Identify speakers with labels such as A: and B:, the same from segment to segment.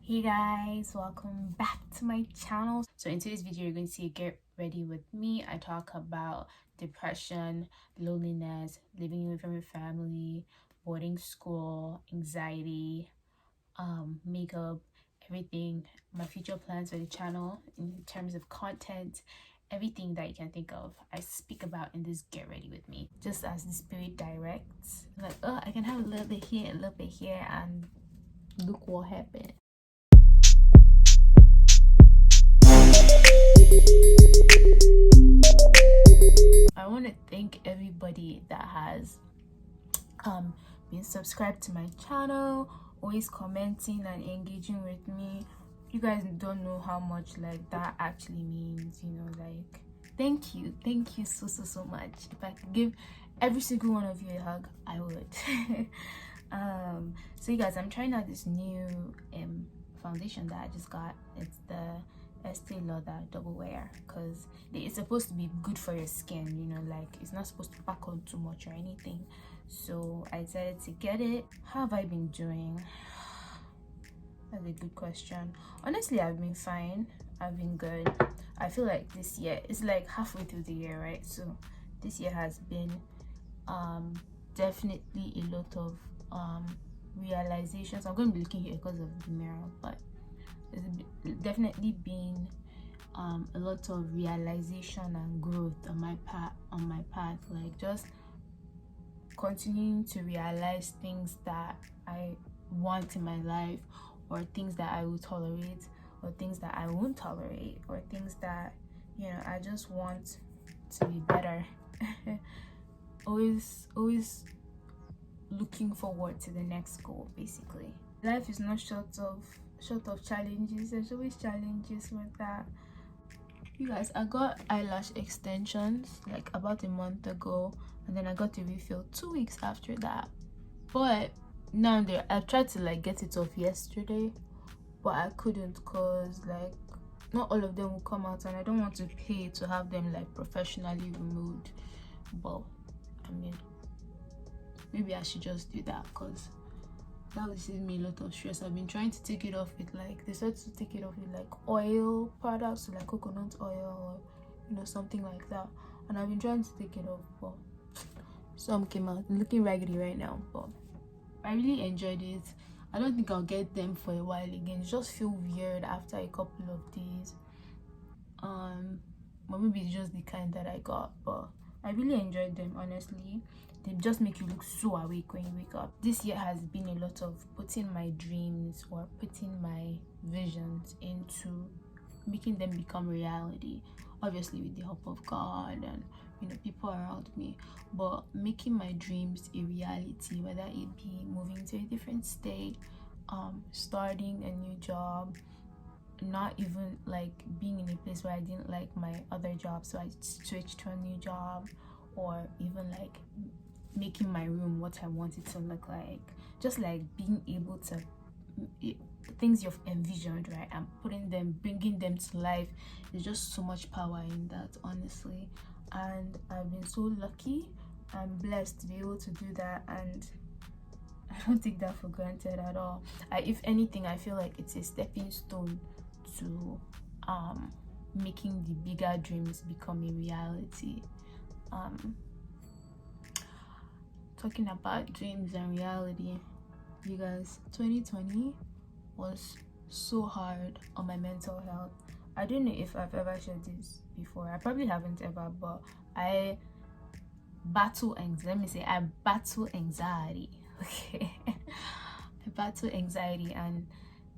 A: Hey guys, welcome back to my channel. So in today's video, you're going to see Get Ready With Me. I talk about depression, loneliness, living away from your family, boarding school, anxiety, makeup, everything, my future plans for the channel in terms of content, everything that you can think of, I speak about in this Get Ready With Me. Just as the spirit directs, like, oh, I can have a little bit here, a little bit here, and look what happened. I want to thank everybody that has been subscribed to my channel, always commenting and engaging with me. You guys don't know how much like that actually means, like thank you so much. If I could give every single one of you a hug, I would. So you guys, I'm trying out this new foundation that I just got. It's the Estee Lauder double wear, because it's supposed to be good for your skin, like it's not supposed to pack on too much or anything. So I decided to get it. How have I been doing? That's a good question. Honestly, I've been fine. I've been good. I feel like this year is like halfway through the year, right? So this year has been definitely a lot of realizations. I'm going to be looking here because of the mirror, but there's definitely been a lot of realization and growth on my path, like just continuing to realize things that I want in my life, or things that I will tolerate, or things that I won't tolerate, or things that I just want to be better. always looking forward to the next goal. Basically, life is not short of challenges. There's always challenges with that. You guys, I got eyelash extensions like about a month ago, and then I got a refill 2 weeks after that. But now I tried to like get it off yesterday, but I couldn't, because like not all of them will come out, and I don't want to pay to have them like professionally removed. But I mean, maybe I should just do that, because that would save me a lot of stress. I've been trying to take it off with like, they said to take it off with like oil products, so like coconut oil or something like that, and I've been trying to take it off, but some came out. I'm looking raggedy right now, but I really enjoyed it. I don't think I'll get them for a while again. It just feel weird after a couple of days. But maybe it's just the kind that I got, but I really enjoyed them. Honestly, they just make you look so awake when you wake up. This year has been a lot of putting my dreams or putting my visions into making them become reality, obviously with the help of God and people around me, but making my dreams a reality, whether it be moving to a different state, starting a new job, not even like being in a place where I didn't like my other job, so I switched to a new job, or even like making my room what I want it to look like. Just like being able to things you've envisioned, right, and bringing them to life. There's just so much power in that, honestly, and I've been so lucky and blessed to be able to do that, and I don't take that for granted at all. If anything, I feel like it's a stepping stone to making the bigger dreams become a reality. Talking about dreams and reality, you guys, 2020 was so hard on my mental health. I don't know if I've ever shared this before. I probably haven't ever, but I battle anxiety. Okay. I battle anxiety, and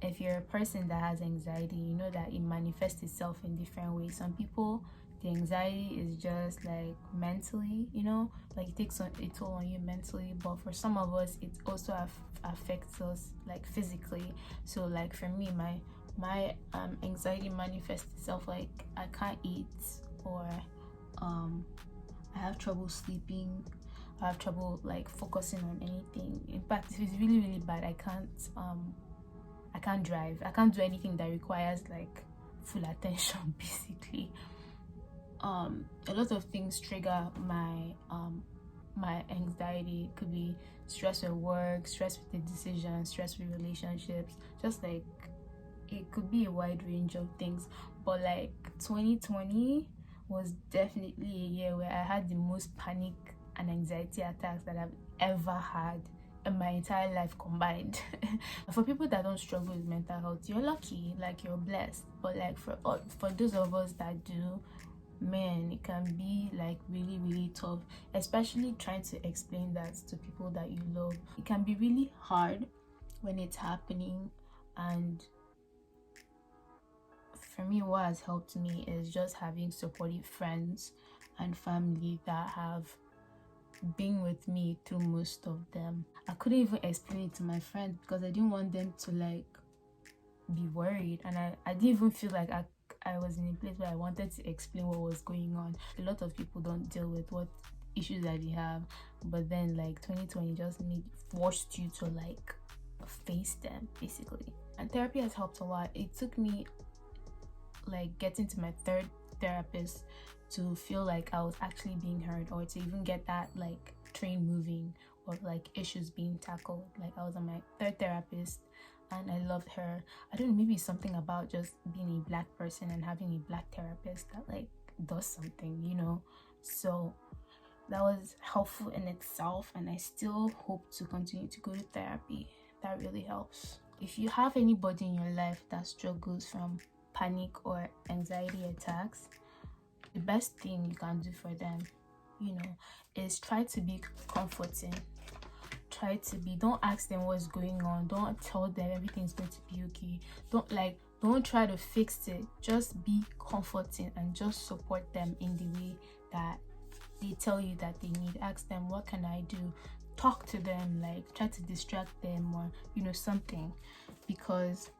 A: if you're a person that has anxiety, you know that it manifests itself in different ways. Some people, the anxiety is just like mentally, like it takes a toll on you mentally, but for some of us it also affects us like physically. So like for me, my anxiety manifests itself like I can't eat, or I have trouble sleeping, I have trouble like focusing on anything. In fact, if it's really bad, I can't drive, I can't do anything that requires like full attention. Basically, a lot of things trigger my anxiety. It could be stress at work, stress with the decision, stress with relationships, just like it could be a wide range of things, but like 2020 was definitely a year where I had the most panic and anxiety attacks that I've ever had in my entire life combined. For people that don't struggle with mental health, you're lucky, like you're blessed, but like for those of us that do, man, it can be like really really tough, especially trying to explain that to people that you love. It can be really hard when it's happening. And for me, what has helped me is just having supportive friends and family that have been with me through most of them. I couldn't even explain it to my friends because I didn't want them to like be worried, and I didn't even feel like I was in a place where I wanted to explain what was going on. A lot of people don't deal with what issues that they have, but then like 2020 just forced you to like face them basically. And therapy has helped a lot. It took me like getting to my third therapist to feel like I was actually being heard, or to even get that like train moving, or like issues being tackled. Like I was on my third therapist and I loved her. I don't know, maybe it's something about just being a black person and having a black therapist that like does something, you know. So that was helpful in itself, and I still hope to continue to go to therapy. That really helps. If you have anybody in your life that struggles from panic or anxiety attacks, the best thing you can do for them, you know, is try to be comforting. Don't ask them what's going on. Don't tell them everything's going to be okay. Don't try to fix it. Just be comforting and just support them in the way that they tell you that they need. Ask them, what can I do? Talk to them, like try to distract them, or you know, something. Because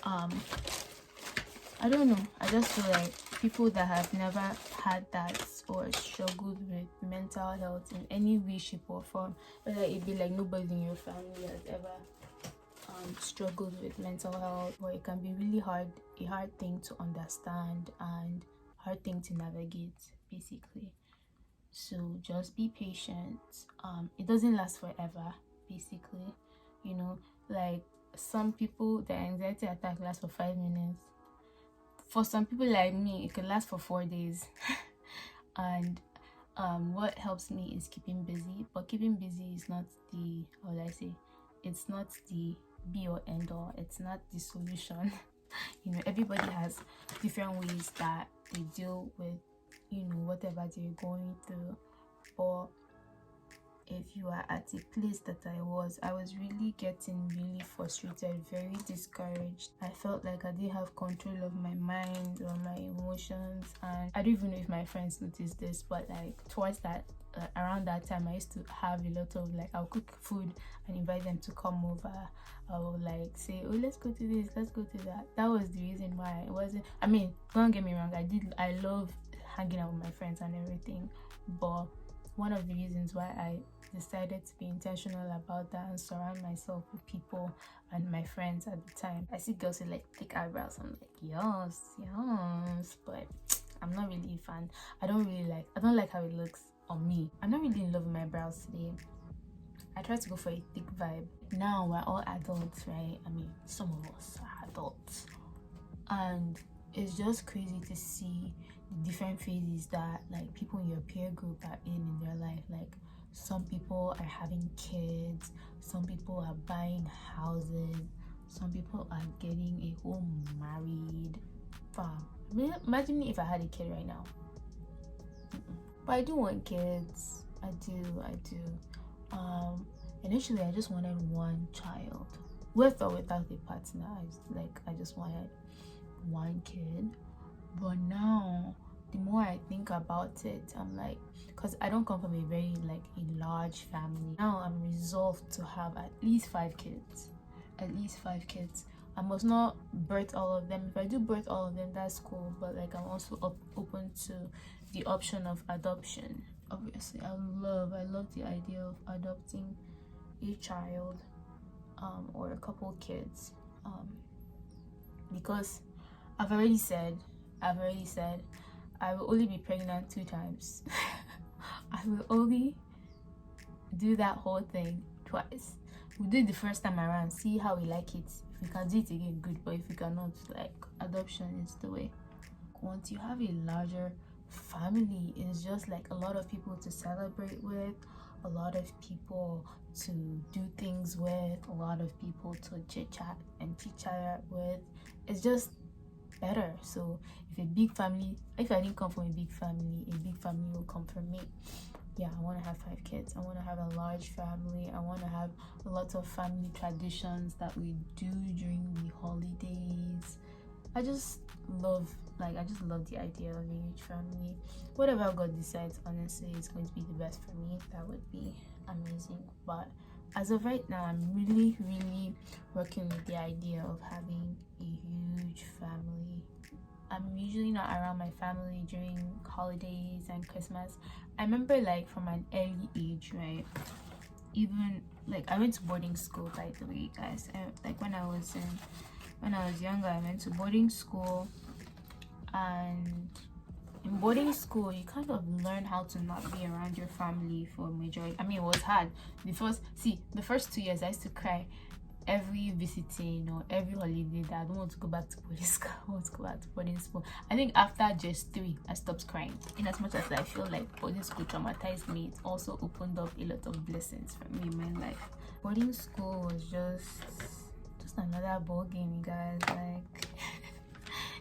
A: I don't know, I just feel like people that have never had that or struggled with mental health in any way, shape or form, whether it be like nobody in your family has ever struggled with mental health, or it can be really a hard thing to understand and hard thing to navigate basically. So just be patient. It doesn't last forever basically, you know. Like some people, the anxiety attack lasts for 5 minutes. For some people like me, it could last for 4 days. And what helps me is keeping busy, but keeping busy is not the, how would I say, it's not the be or end all. It's not the solution. You know, everybody has different ways that they deal with, you know, whatever they're going through. Or if you are at a place that I was really getting really frustrated, very discouraged. I felt like I didn't have control of my mind or my emotions, and I don't even know if my friends noticed this, but like towards that around that time, I used to have a lot of like, I'll cook food and invite them to come over. I would like say, oh, let's go to this, let's go to that. That was the reason why it wasn't, I mean, don't get me wrong, I love hanging out with my friends and everything, but one of the reasons why I decided to be intentional about that and surround myself with people and my friends at the time. I see girls with like thick eyebrows, I'm like, yes, but I'm not really a fan. I don't like how it looks on me. I'm not really in love with my brows today. I try to go for a thick vibe. Now we're all adults, right? I mean, some of us are adults, and it's just crazy to see the different phases that like people in your peer group are in their life. Like some people are having kids, some people are buying houses, some people are getting a home, married. I mean, imagine if I had a kid right now. But I do want kids. I do. Initially I just wanted one child, with or without a partner. I just wanted one kid. But now the more I think about it, I'm like, because I don't come from a very like a large family. Now I'm resolved to have at least 5 kids. I must not birth all of them. If I do birth all of them, that's cool, but like I'm also open to the option of adoption. Obviously I love the idea of adopting a child or a couple kids, because I've already said I will only be pregnant 2 times. I will only do that whole thing twice. we do it the first time around, see how we like it. If we can do it again, good, but if we cannot, like, adoption is the way. Once you have a larger family, it's just like a lot of people to celebrate with, a lot of people to do things with, a lot of people to chit chat and chit-chat with. It's just better. So if I didn't come from a big family will come from me. Yeah, I want to have 5 kids. I want to have a large family. I want to have a lot of family traditions that we do during the holidays. I just love the idea of a huge family. Whatever God decides, honestly, is going to be the best for me. That would be amazing. But as of right now, I'm really, really working with the idea of having a huge family. I'm usually not around my family during holidays and Christmas. I remember, like, from an early age, right? Even like I went to boarding school, by the way, guys. Like when I was younger, I went to boarding school, and in boarding school you kind of learn how to not be around your family for a majority. I mean, it was hard. The first 2 years I used to cry every visiting or every holiday that I don't want to go back to boarding school. I want to go back to boarding school. I think after just 3 I stopped crying. In as much as I feel like boarding school traumatized me, it also opened up a lot of blessings for me in my life. Boarding school was just another ball game, you guys. Like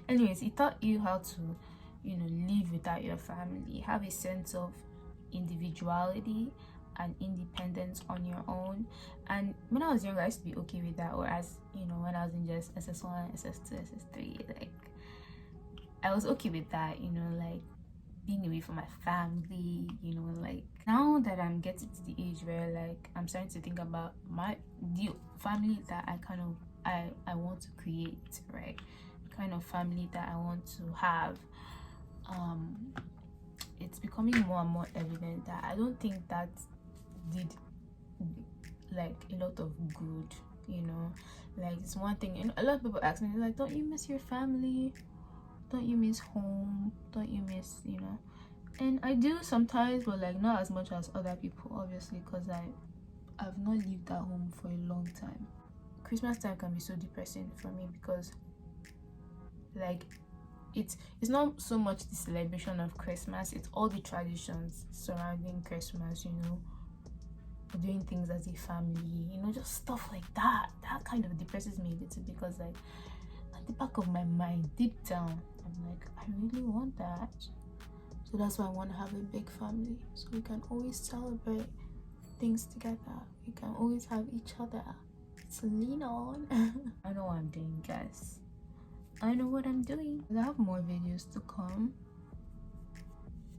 A: anyways, it taught you how to, live without your family, have a sense of individuality and independence on your own. And when I was younger, I used to be okay with that. Whereas, when I was in just SS1, SS2, SS3, like I was okay with that, like being away from my family, like now that I'm getting to the age where like I'm starting to think about the family that I want to create, right? Kind of family that I want to have. It's becoming more and more evident that I don't think that did like a lot of good, like it's one thing. A lot of people ask me, like, don't you miss your family? Don't you miss home? Don't you miss, and I do sometimes, but like not as much as other people, obviously, because I've not lived at home for a long time. Christmas time can be so depressing for me because like it's not so much the celebration of Christmas, it's all the traditions surrounding Christmas, doing things as a family, just stuff like that kind of depresses me a little, because like at the back of my mind, deep down, I'm like, I really want that. So that's why I want to have a big family, so we can always celebrate things together. We can always have each other to lean on. I know what I'm doing, guys. I know what I'm doing. I have more videos to come.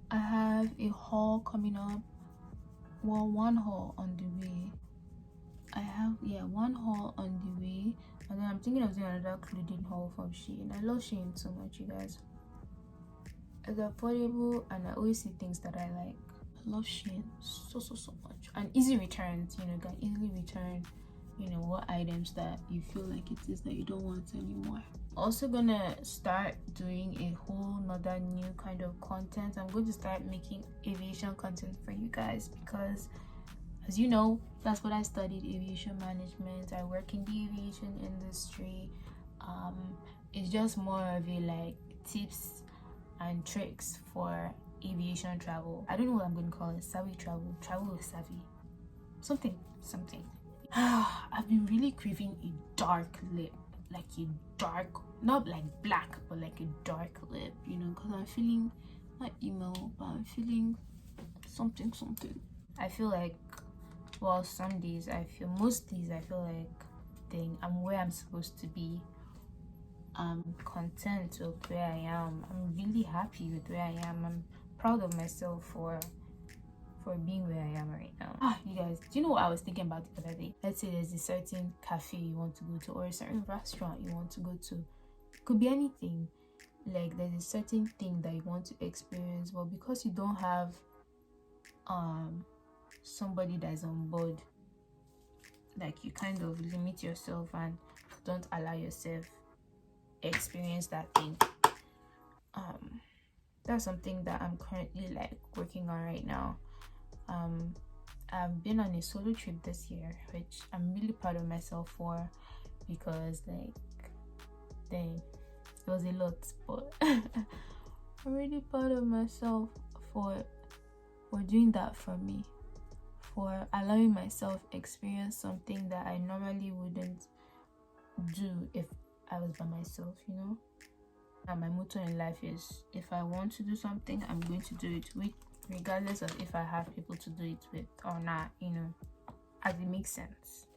A: I have a haul coming up. Well, one haul on the way. I have one haul on the way, and then I'm thinking of doing another clothing haul from Shein. I love Shein so much, you guys. It's affordable, and I always see things that I like. I love Shein so much, and easy returns. You can easily return what items that you feel like it is that you don't want anymore. Also gonna start doing a whole nother new kind of content. I'm going to start making aviation content for you guys, because as you know, that's what I studied, aviation management. I work in the aviation industry. It's just more of a like tips and tricks for aviation travel. I don't know what I'm going to call it. Savvy travel with savvy, something. I've been really craving a dark lip, like a dark, not like black, but like a dark lip, because I'm feeling not emo, but I'm feeling something. I feel like, well, most days I feel like I'm where I'm supposed to be. I'm content with where I am. I'm really happy with where I am. I'm proud of myself for being where I am right now. You guys, do you know what I was thinking about the other day? Let's say there's a certain cafe you want to go to, or a certain restaurant you want to go to. It could be anything. Like there's a certain thing that you want to experience, but because you don't have somebody that's on board, like you kind of limit yourself and don't allow yourself experience that thing. That's something that I'm currently like working on right now. I've been on a solo trip this year, which I'm really proud of myself for, because like, dang, it was a lot, but I'm really proud of myself for doing that for me, for allowing myself experience something that I normally wouldn't do if I was by myself, you know. And my motto in life is, if I want to do something, I'm going to do it with, regardless of if I have people to do it with or not, you know, as it makes sense.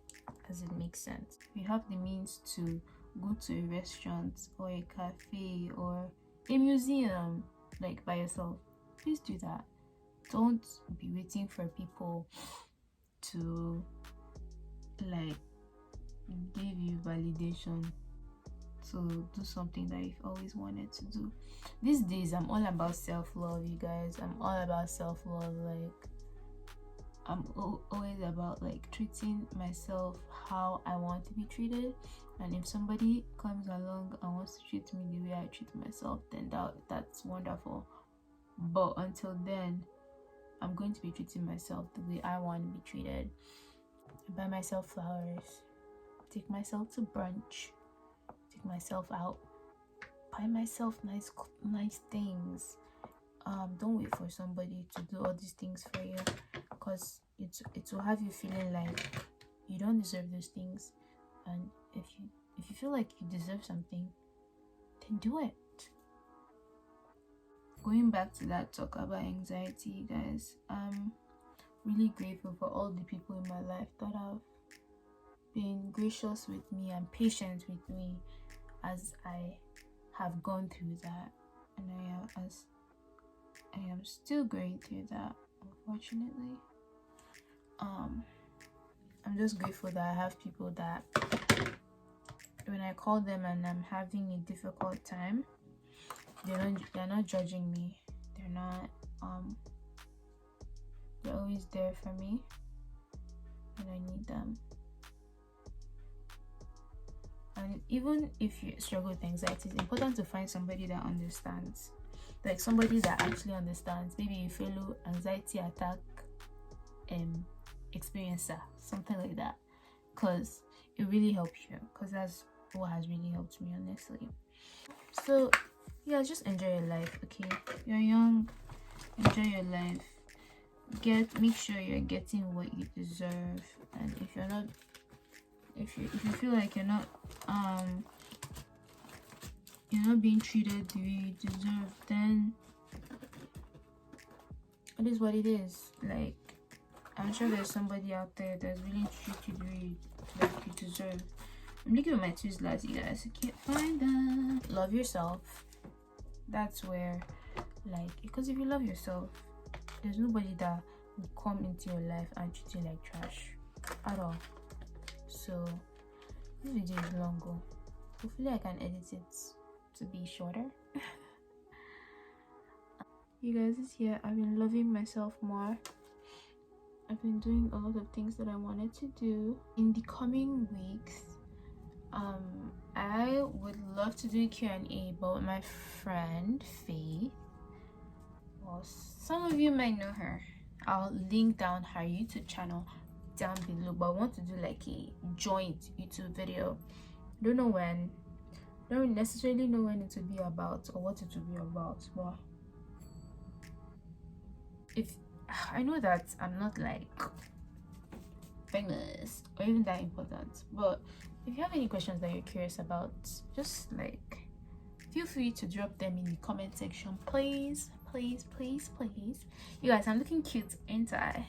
A: As it makes sense. If you have the means to go to a restaurant or a cafe or a museum, like by yourself, please do that. Don't be waiting for people to like give you validation to do something that you've always wanted to do. These days I'm all about self-love, you guys. I'm all about self-love. Like, I'm always about like treating myself how I want to be treated, and if somebody comes along and wants to treat me the way I treat myself, then that's wonderful. But until then, I'm going to be treating myself the way I want to be treated. I buy myself flowers, take myself to brunch, take myself out, buy myself nice things. Don't wait for somebody to do all these things for you, because it will have you feeling like you don't deserve those things. And if you feel like you deserve something, then do it. Going back to that talk about anxiety, guys, I'm really grateful for all the people in my life that have been gracious with me and patient with me as I have gone through that, and I am still going through that, unfortunately. I'm just grateful that I have people that when I call them and I'm having a difficult time, they're not judging me. They're not they're always there for me when I need them. And even if you struggle with anxiety, it's important to find somebody that understands, like somebody that actually understands, maybe a fellow anxiety attack experiencer, something like that, because it really helps you, because that's what has really helped me, honestly. So yeah, just enjoy your life, okay? You're young, enjoy your life. Make sure you're getting what you deserve, and if you're not, if you feel like you're not being treated the way you deserve, then it is what it is. Like, I'm sure there's somebody out there that's willing to treat you the way you deserve. I'm looking at my Twizzlers, you guys. I can't find them. Love yourself. That's where, like, because if you love yourself, there's nobody that will come into your life and treat you like trash at all. So this video is long, hopefully I can edit it to be shorter. You guys, this year I've been loving myself more. I've been doing a lot of things that I wanted to do. In the coming weeks, I would love to do a Q&A, but with my friend Faith. Well, some of you might know her. I'll link down her YouTube channel down below, but I want to do like a joint YouTube video. Don't know when, don't necessarily know when it will be about or what it will be about, but if I know that I'm not like famous or even that important, but if you have any questions that you're curious about, just like feel free to drop them in the comment section, please. You guys, I'm looking cute, ain't I?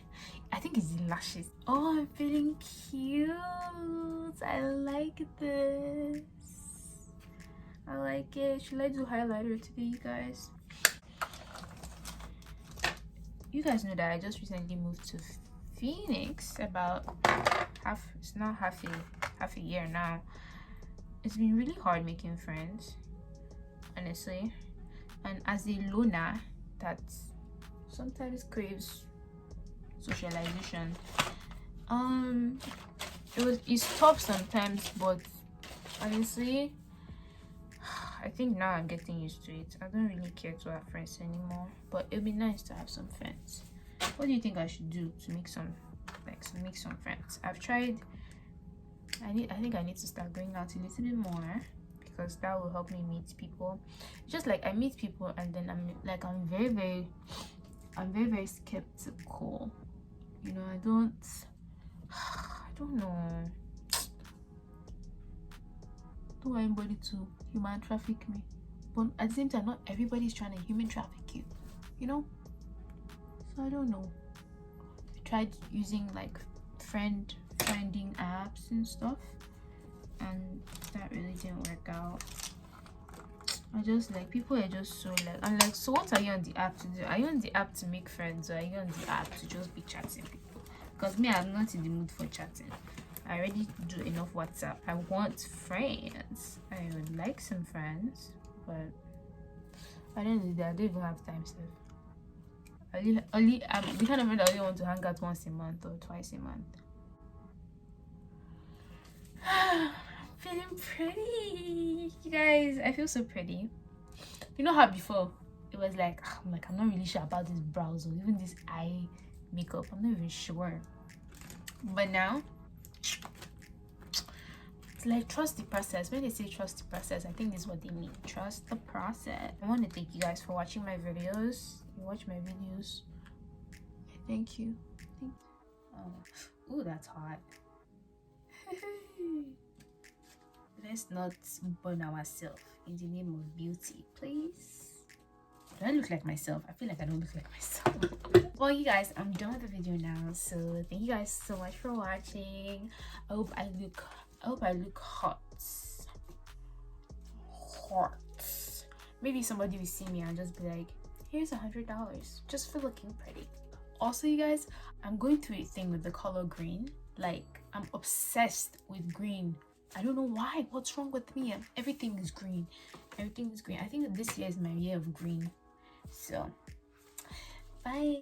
A: I think it's the lashes. Oh, I'm feeling cute. I like this. I like it. Should I do highlighter today, you guys? You guys know that I just recently moved to Phoenix, about it's not half a year now. It's been really hard making friends, honestly, and as a loner that sometimes craves socialization, it's tough sometimes, but honestly I think now I'm getting used to it. I don't really care to have friends anymore, but it'd be nice to have some friends. What do you think I should do to make some to make some friends. I've tried. I think I need to start going out a little bit more, because that will help me meet people. Just like I meet people and then I'm very very skeptical. You know, I don't know. Don't want anybody to human traffic me, but at the same time, not everybody's trying to human traffic you. You know, so I don't know. I tried using like finding apps and stuff, and that really didn't work out. I just like, people are just so like, I'm like, so what are you on the app to do? Are you on the app to make friends, or are you on the app to just be chatting people? Because me, I'm not in the mood for chatting. I already do enough WhatsApp. I want friends. I would like some friends, but at the end of the day, I don't even have time, so I'm the kind of friend that only want to hang out once a month or twice a month. Feeling pretty, you guys. I feel so pretty. You know how before it was like, I'm not really sure about this brows or even this eye makeup. I'm not even sure. But now it's like, trust the process. When they say trust the process, I think this is what they mean. Trust the process. I want to thank you guys for watching my videos. You watch my videos. Thank you. Oh, that's hot. Let's not burn ourselves in the name of beauty, please. Do I look like myself? I feel like I don't look like myself. Well, you guys, I'm done with the video now, so thank you guys so much for watching. I hope I look hot. Maybe somebody will see me and just be like, here's $100 just for looking pretty. Also, you guys, I'm going through a thing with the color green. Like, I'm obsessed with green. I don't know why. What's wrong with me? Everything is green. Everything is green. I think that this year is my year of green. So, bye.